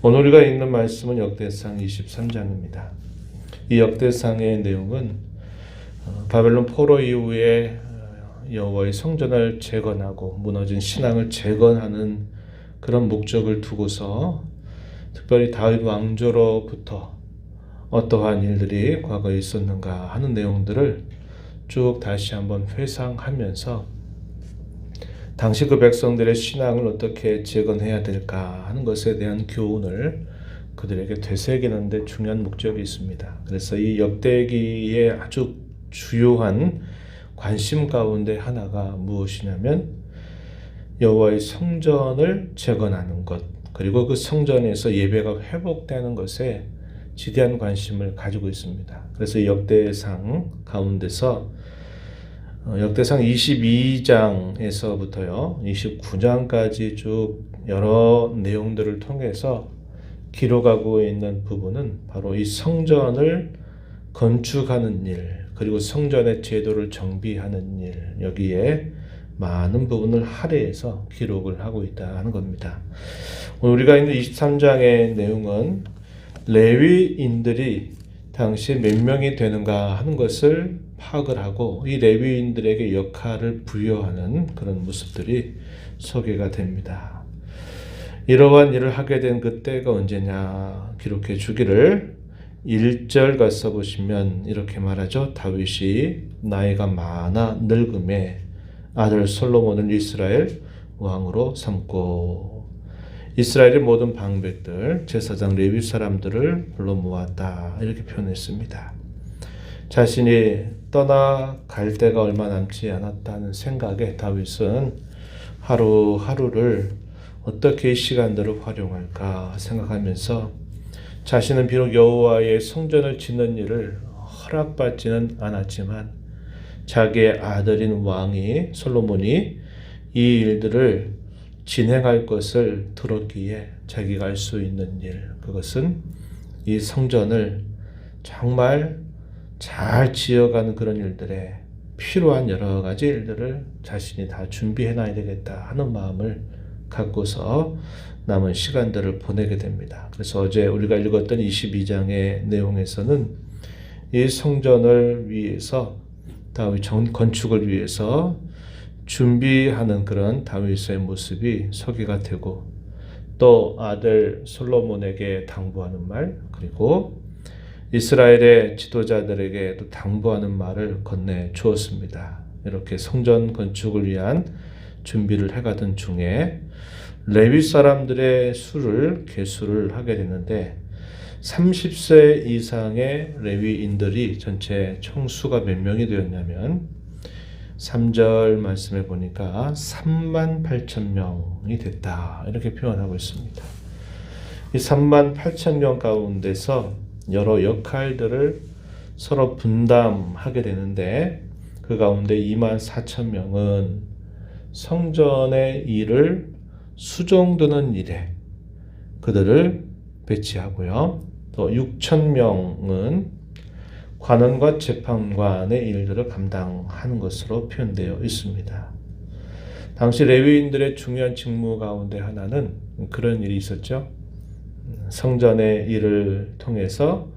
오늘 우리가 읽는 말씀은 역대상 23장입니다. 이 역대상의 내용은 바벨론 포로 이후에 여호와의 성전을 재건하고 무너진 신앙을 재건하는 그런 목적을 두고서 특별히 다윗 왕조로부터 어떠한 일들이 과거에 있었는가 하는 내용들을 쭉 다시 한번 회상하면서 당시 그 백성들의 신앙을 어떻게 재건해야 될까 하는 것에 대한 교훈을 그들에게 되새기는 데 중요한 목적이 있습니다. 그래서 이 역대기의 아주 주요한 관심 가운데 하나가 무엇이냐면 여호와의 성전을 재건하는 것, 그리고 그 성전에서 예배가 회복되는 것에 지대한 관심을 가지고 있습니다. 그래서 이 역대상 가운데서 역대상 22장에서부터요 29장까지 쭉 여러 내용들을 통해서 기록하고 있는 부분은 바로 이 성전을 건축하는 일, 그리고 성전의 제도를 정비하는 일, 여기에 많은 부분을 할애해서 기록을 하고 있다는 겁니다. 오늘 우리가 있는 23장의 내용은 레위인들이 당시에 몇 명이 되는가 하는 것을 파악을 하고 이 레위인들에게 역할을 부여하는 그런 모습들이 소개가 됩니다. 이러한 일을 하게 된 그때가 언제냐 기록해 주기를 1절 가서 보시면 이렇게 말하죠. 다윗이 나이가 많아 늙음에 아들 솔로몬을 이스라엘 왕으로 삼고 이스라엘의 모든 방백들, 제사장 레위 사람들을 불러 모았다. 이렇게 표현했습니다. 자신이 떠나갈 때가 얼마 남지 않았다는 생각에 다윗은 하루하루를 어떻게 이 시간들을 활용할까 생각하면서 자신은 비록 여호와의 성전을 짓는 일을 허락받지는 않았지만 자기의 아들인 왕이 솔로몬이 이 일들을 진행할 것을 들었기에 자기가 할 수 있는 일, 그것은 이 성전을 정말 잘 지어가는 그런 일들에 필요한 여러 가지 일들을 자신이 다 준비해 놔야 되겠다 하는 마음을 갖고서 남은 시간들을 보내게 됩니다. 그래서 어제 우리가 읽었던 22장의 내용에서는 이 성전을 위해서 다윗 건축을 위해서 준비하는 그런 다윗의 모습이 소개가 되고 또 아들 솔로몬에게 당부하는 말, 그리고 이스라엘의 지도자들에게 또 당부하는 말을 건네 주었습니다. 이렇게 성전 건축을 위한 준비를 해가던 중에 레위 사람들의 수를 계수를 하게 되는데 30세 이상의 레위인들이 전체 총수가 몇 명이 되었냐면 3절 말씀에 보니까 38,000명이 됐다. 이렇게 표현하고 있습니다. 이 38,000명 가운데서 여러 역할들을 서로 분담하게 되는데 그 가운데 24,000명은 성전의 일을 수종드는 일에 그들을 배치하고요. 또 6,000명은 관원과 재판관의 일들을 감당하는 것으로 표현되어 있습니다. 당시 레위인들의 중요한 직무 가운데 하나는 그런 일이 있었죠. 성전의 일을 통해서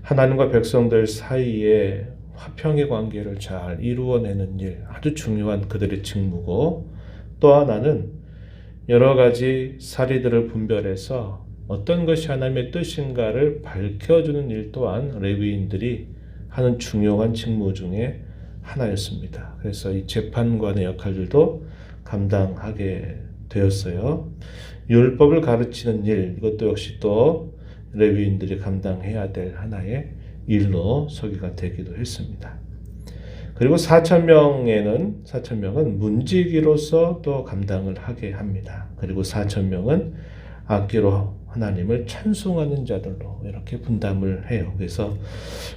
하나님과 백성들 사이에 화평의 관계를 잘 이루어내는 일, 아주 중요한 그들의 직무고, 또 하나는 여러 가지 사리들을 분별해서 어떤 것이 하나님의 뜻인가를 밝혀주는 일 또한 레위인들이 하는 중요한 직무 중에 하나였습니다. 그래서 이 재판관의 역할들도 감당하게 되었어요. 율법을 가르치는 일, 이것도 역시 또 레위인들이 감당해야 될 하나의 일로 소개가 되기도 했습니다. 그리고 4,000명은 문지기로서 또 감당을 하게 합니다. 그리고 4,000명은 악기로 하나님을 찬송하는 자들로 이렇게 분담을 해요. 그래서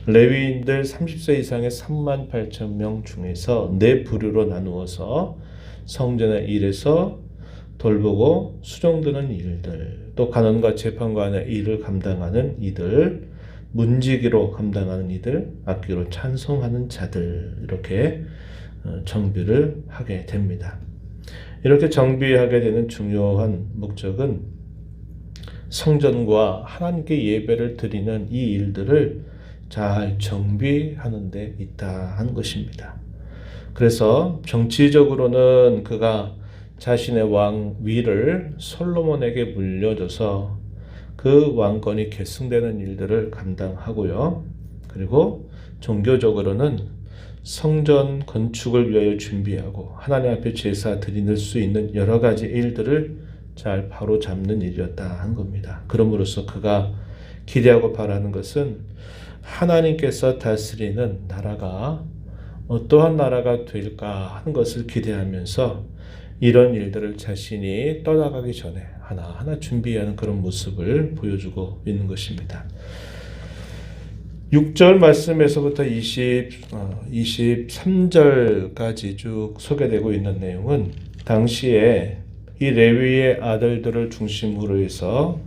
레위인들 30세 이상의 38,000명 중에서 4부류로 나누어서 성전의 일에서 돌보고 수종드는 일들, 또 간원과 재판관의 일을 감당하는 이들, 문지기로 감당하는 이들, 악기로 찬송하는 자들, 이렇게 정비를 하게 됩니다. 이렇게 정비하게 되는 중요한 목적은 성전과 하나님께 예배를 드리는 이 일들을 잘 정비하는 데 있다 하는 것입니다. 그래서 정치적으로는 그가 자신의 왕위를 솔로몬에게 물려줘서 그 왕권이 계승되는 일들을 감당하고요. 그리고 종교적으로는 성전 건축을 위하여 준비하고 하나님 앞에 제사 드릴 수 있는 여러 가지 일들을 잘 바로잡는 일이었다 한 겁니다. 그럼으로써 그가 기대하고 바라는 것은 하나님께서 다스리는 나라가 어떠한 나라가 될까 하는 것을 기대하면서 이런 일들을 자신이 떠나가기 전에 하나하나 준비하는 그런 모습을 보여주고 있는 것입니다. 6절 말씀에서부터 23절까지 쭉 소개되고 있는 내용은 당시에 이 레위의 아들들을 중심으로 해서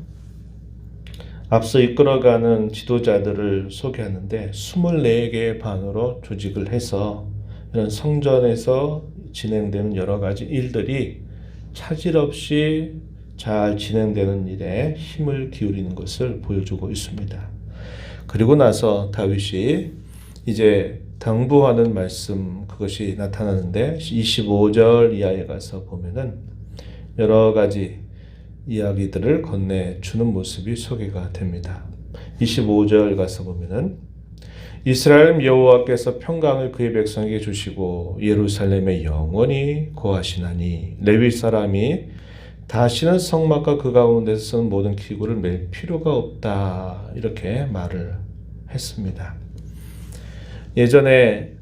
앞서 이끌어가는 지도자들을 소개하는데 24개의 반으로 조직을 해서 이런 성전에서 진행되는 여러 가지 일들이 차질 없이 잘 진행되는 일에 힘을 기울이는 것을 보여주고 있습니다. 그리고 나서 다윗이 이제 당부하는 말씀 그것이 나타나는데 25절 이하에 가서 보면은 여러 가지 이야기들을 건네주는 모습이 소개가 됩니다. 25절 가서 보면은 이스라엘 여호와께서 평강을 그의 백성에게 주시고 예루살렘에 영원히 거하시나니 레위 사람이 다시는 성막과 그 가운데서 쓰는 모든 기구를 맬 필요가 없다 이렇게 말을 했습니다. 예전에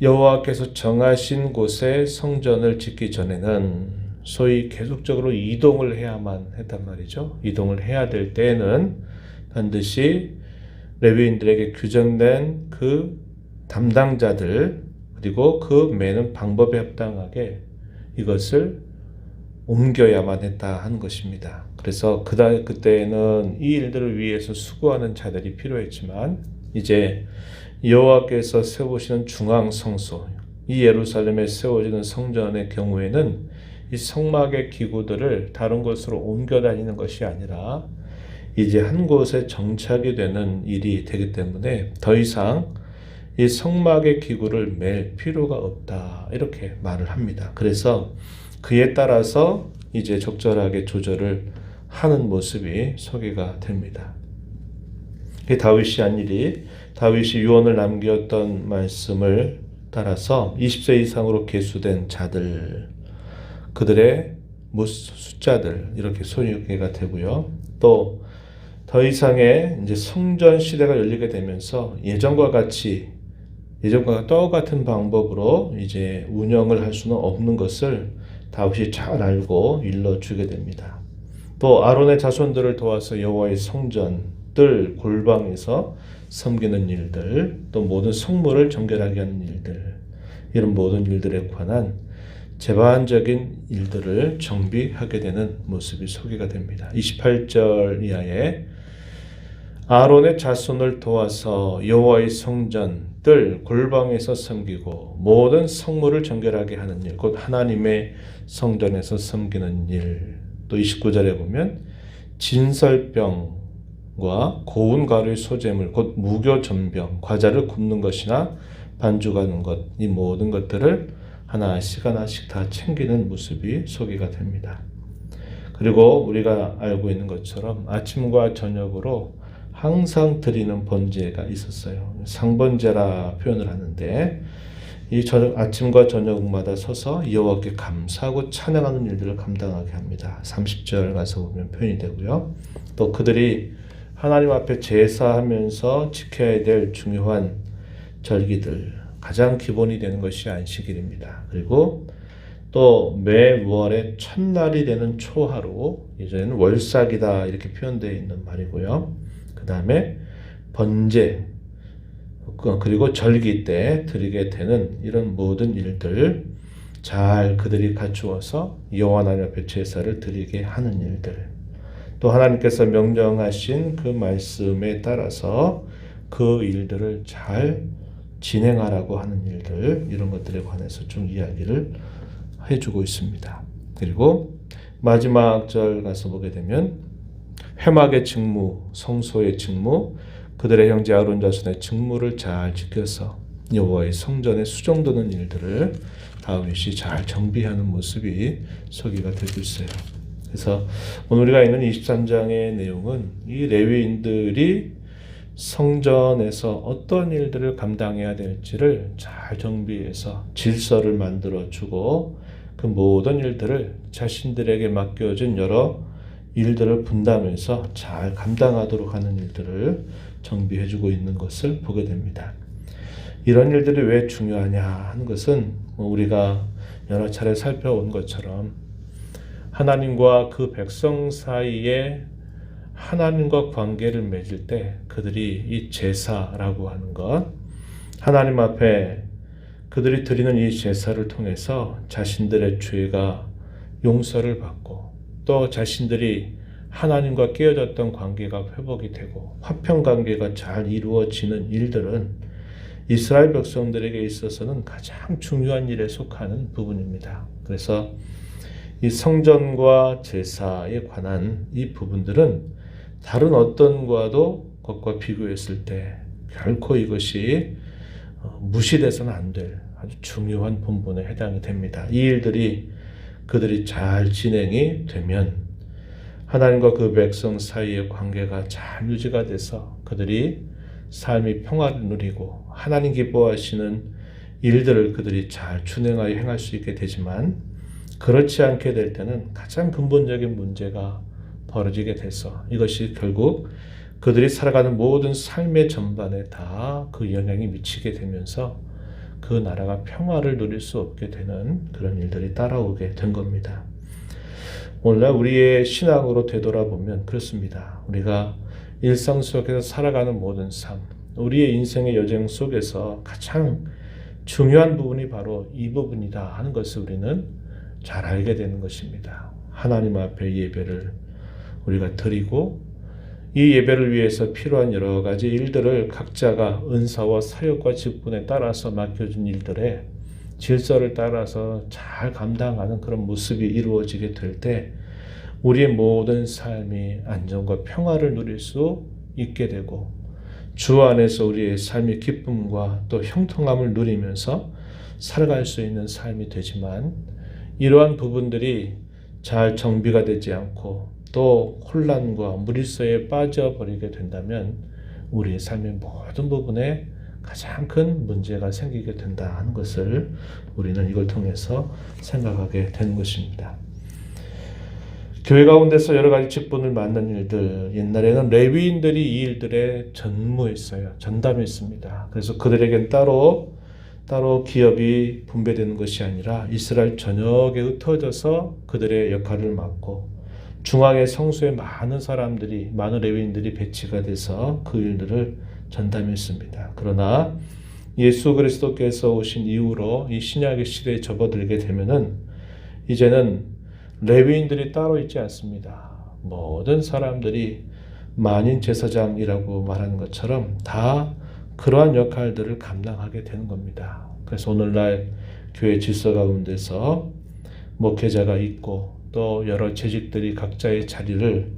여호와께서 정하신 곳에 성전을 짓기 전에는 소위 계속적으로 이동을 해야만 했단 말이죠. 이동을 해야 될 때에는 반드시 레위인들에게 규정된 그 담당자들 그리고 그 매는 방법에 합당하게 이것을 옮겨야만 했다 하는 것입니다. 그래서 그때에는 이 일들을 위해서 수고하는 자들이 필요했지만 이제 여호와께서 세우시는 중앙 성소, 이 예루살렘에 세워지는 성전의 경우에는 이 성막의 기구들을 다른 곳으로 옮겨 다니는 것이 아니라 이제 한 곳에 정착이 되는 일이 되기 때문에 더 이상 이 성막의 기구를 맬 필요가 없다 이렇게 말을 합니다. 그래서 그에 따라서 이제 적절하게 조절을 하는 모습이 소개가 됩니다. 다윗이 한 일이 다윗이 유언을 남겼던 말씀을 따라서 20세 이상으로 계수된 자들 그들의 숫자들 이렇게 소개가 되고요. 또 더 이상의 이제 성전 시대가 열리게 되면서 예전과 똑같은 방법으로 이제 운영을 할 수는 없는 것을 다윗이 잘 알고 일러주게 됩니다. 또 아론의 자손들을 도와서 여호와의 성전들 골방에서 섬기는 일들, 또 모든 성물을 정결하게 하는 일들, 이런 모든 일들에 관한 제반적인 일들을 정비하게 되는 모습이 소개가 됩니다. 28절 이하에 아론의 자손을 도와서 여호와의 성전들 골방에서 섬기고 모든 성물을 정결하게 하는 일, 곧 하나님의 성전에서 섬기는 일. 또 29절에 보면 진설병과 고운 가루의 소재물, 곧 무교 전병, 과자를 굽는 것이나 반죽하는 것, 이 모든 것들을 하나씩 다 챙기는 모습이 소개가 됩니다. 그리고 우리가 알고 있는 것처럼 아침과 저녁으로 항상 드리는 번제가 있었어요. 상번제라 표현을 하는데 이 아침과 저녁마다 서서 여호와께 감사하고 찬양하는 일들을 감당하게 합니다. 30절 가서 보면 표현이 되고요. 또 그들이 하나님 앞에 제사하면서 지켜야 될 중요한 절기들, 가장 기본이 되는 것이 안식일입니다. 그리고 또 매월의 첫날이 되는 초하루, 예전에는 월삭이다 이렇게 표현되어 있는 말이고요. 그 다음에 번제, 그리고 절기 때 드리게 되는 이런 모든 일들 잘 그들이 갖추어서 여호와 하나님 앞에 제사를 드리게 하는 일들, 또 하나님께서 명령하신 그 말씀에 따라서 그 일들을 잘 진행하라고 하는 일들, 이런 것들에 관해서 좀 이야기를 해주고 있습니다. 그리고 마지막 절 가서 보게 되면 회막의 직무, 성소의 직무, 그들의 형제 아론 자손의 직무를 잘 지켜서 여호와의 성전에 수종드는 일들을 다윗이 잘 정비하는 모습이 소개가 되고 있어요. 그래서 오늘 우리가 있는 23장의 내용은 이 레위인들이 성전에서 어떤 일들을 감당해야 될지를 잘 정비해서 질서를 만들어주고 그 모든 일들을 자신들에게 맡겨진 여러 일들을 분담해서 잘 감당하도록 하는 일들을 정비해주고 있는 것을 보게 됩니다. 이런 일들이 왜 중요하냐 하는 것은 우리가 여러 차례 살펴온 것처럼 하나님과 그 백성 사이에 하나님과 관계를 맺을 때 그들이 이 제사라고 하는 것, 하나님 앞에 그들이 드리는 이 제사를 통해서 자신들의 죄가 용서를 받고 또 자신들이 하나님과 깨어졌던 관계가 회복이 되고 화평 관계가 잘 이루어지는 일들은 이스라엘 백성들에게 있어서는 가장 중요한 일에 속하는 부분입니다. 그래서 이 성전과 제사에 관한 이 부분들은 다른 어떤 것과 비교했을 때 결코 이것이 무시돼서는 안 될 아주 중요한 본분에 해당이 됩니다. 이 일들이 그들이 잘 진행이 되면 하나님과 그 백성 사이의 관계가 잘 유지가 돼서 그들이 삶이 평화를 누리고 하나님 기뻐하시는 일들을 그들이 잘 준행하여 행할 수 있게 되지만 그렇지 않게 될 때는 가장 근본적인 문제가 벌어지게 돼서 이것이 결국 그들이 살아가는 모든 삶의 전반에 다 그 영향이 미치게 되면서 그 나라가 평화를 누릴 수 없게 되는 그런 일들이 따라오게 된 겁니다. 오늘날 우리의 신앙으로 되돌아보면 그렇습니다. 우리가 일상 속에서 살아가는 모든 삶, 우리의 인생의 여정 속에서 가장 중요한 부분이 바로 이 부분이다 하는 것을 우리는 잘 알게 되는 것입니다. 하나님 앞에 예배를 우리가 드리고 이 예배를 위해서 필요한 여러 가지 일들을 각자가 은사와 사역과 직분에 따라서 맡겨준 일들에 질서를 따라서 잘 감당하는 그런 모습이 이루어지게 될 때 우리의 모든 삶이 안정과 평화를 누릴 수 있게 되고 주 안에서 우리의 삶의 기쁨과 또 형통함을 누리면서 살아갈 수 있는 삶이 되지만 이러한 부분들이 잘 정비가 되지 않고 또 혼란과 무질서에 빠져버리게 된다면 우리의 삶의 모든 부분에 가장 큰 문제가 생기게 된다 하는 것을 우리는 이걸 통해서 생각하게 되는 것입니다. 교회 가운데서 여러 가지 직분을 맡는 일들, 옛날에는 레위인들이 이 일들에 전무했어요. 전담했습니다. 그래서 그들에겐 따로 기업이 분배되는 것이 아니라 이스라엘 전역에 흩어져서 그들의 역할을 맡고 중앙의 성소에 많은 레위인들이 배치가 돼서 그 일들을 전담했습니다. 그러나 예수 그리스도께서 오신 이후로 이 신약의 시대에 접어들게 되면은 이제는 레위인들이 따로 있지 않습니다. 모든 사람들이 만인 제사장이라고 말하는 것처럼 다 그러한 역할들을 감당하게 되는 겁니다. 그래서 오늘날 교회 질서 가운데서 목회자가 있고 또 여러 재직들이 각자의 자리를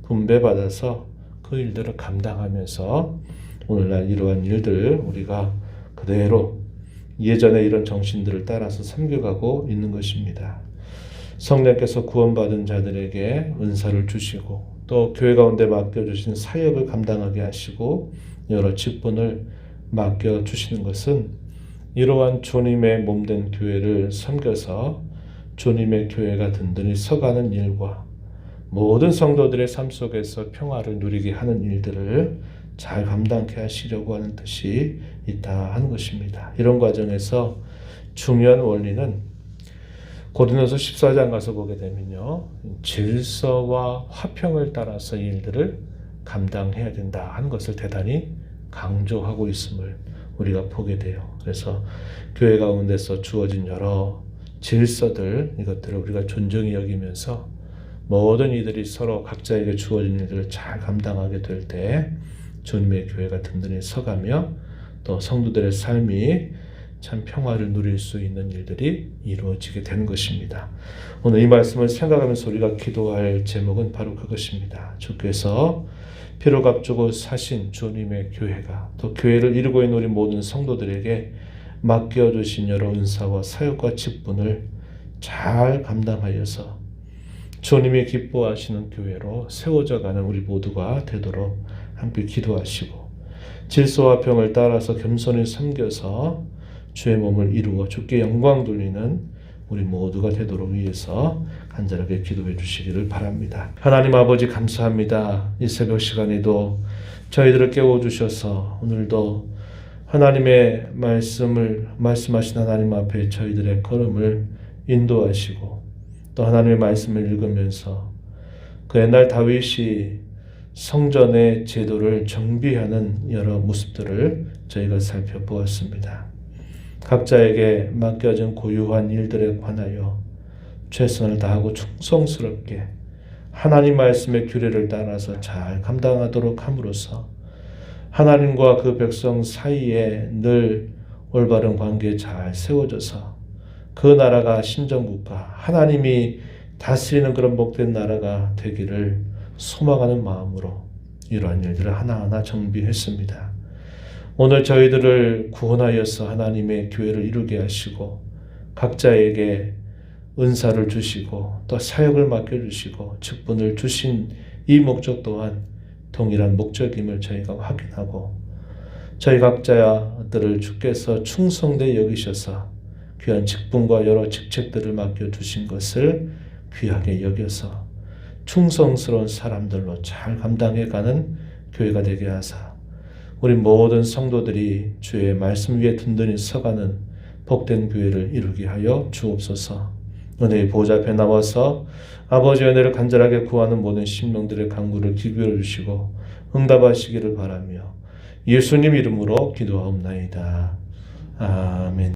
분배받아서 그 일들을 감당하면서 오늘날 이러한 일들을 우리가 그대로 예전에 이런 정신들을 따라서 섬겨가고 있는 것입니다. 성령께서 구원받은 자들에게 은사를 주시고 또 교회 가운데 맡겨주신 사역을 감당하게 하시고 여러 직분을 맡겨주시는 것은 이러한 주님의 몸된 교회를 섬겨서 주님의 교회가 든든히 서가는 일과 모든 성도들의 삶 속에서 평화를 누리게 하는 일들을 잘 감당케 하시려고 하는 뜻이 있다 하는 것입니다. 이런 과정에서 중요한 원리는 고린도서 14장 가서 보게 되면요. 질서와 화평을 따라서 이 일들을 감당해야 된다 하는 것을 대단히 강조하고 있음을 우리가 보게 돼요. 그래서 교회 가운데서 주어진 여러 질서들, 이것들을 우리가 존중히 여기면서 모든 이들이 서로 각자에게 주어진 일들을 잘 감당하게 될 때 주님의 교회가 든든히 서가며 또 성도들의 삶이 참 평화를 누릴 수 있는 일들이 이루어지게 되는 것입니다. 오늘 이 말씀을 생각하면서 우리가 기도할 제목은 바로 그것입니다. 주께서 피로 값주고 사신 주님의 교회가 또 교회를 이루고 있는 우리 모든 성도들에게 맡겨주신 여러 은사와 사역과 직분을 잘 감당하여서 주님이 기뻐하시는 교회로 세워져가는 우리 모두가 되도록 함께 기도하시고 질서와 평을 따라서 겸손히 섬겨서 주의 몸을 이루어 주께 영광 돌리는 우리 모두가 되도록 위해서 간절하게 기도해 주시기를 바랍니다. 하나님 아버지 감사합니다. 이 새벽 시간에도 저희들을 깨워주셔서 오늘도 하나님의 말씀하신 하나님 앞에 저희들의 걸음을 인도하시고 또 하나님의 말씀을 읽으면서 그 옛날 다윗이 성전의 제도를 정비하는 여러 모습들을 저희가 살펴보았습니다. 각자에게 맡겨진 고유한 일들에 관하여 최선을 다하고 충성스럽게 하나님 말씀의 규례를 따라서 잘 감당하도록 함으로써 하나님과 그 백성 사이에 늘 올바른 관계에 잘 세워져서 그 나라가 신정국가, 하나님이 다스리는 그런 복된 나라가 되기를 소망하는 마음으로 이러한 일들을 하나하나 정비했습니다. 오늘 저희들을 구원하여서 하나님의 교회를 이루게 하시고 각자에게 은사를 주시고 또 사역을 맡겨주시고 직분을 주신 이 목적 또한 동일한 목적임을 저희가 확인하고 저희 각자들을 주께서 충성되게 여기셔서 귀한 직분과 여러 직책들을 맡겨주신 것을 귀하게 여겨서 충성스러운 사람들로 잘 감당해가는 교회가 되게 하사 우리 모든 성도들이 주의 말씀 위에 든든히 서가는 복된 교회를 이루게 하여 주옵소서. 은혜의 보좌 앞에 나와서 아버지의 은혜를 간절하게 구하는 모든 심령들의 간구를 기울여 주시고 응답하시기를 바라며 예수님 이름으로 기도하옵나이다. 아멘.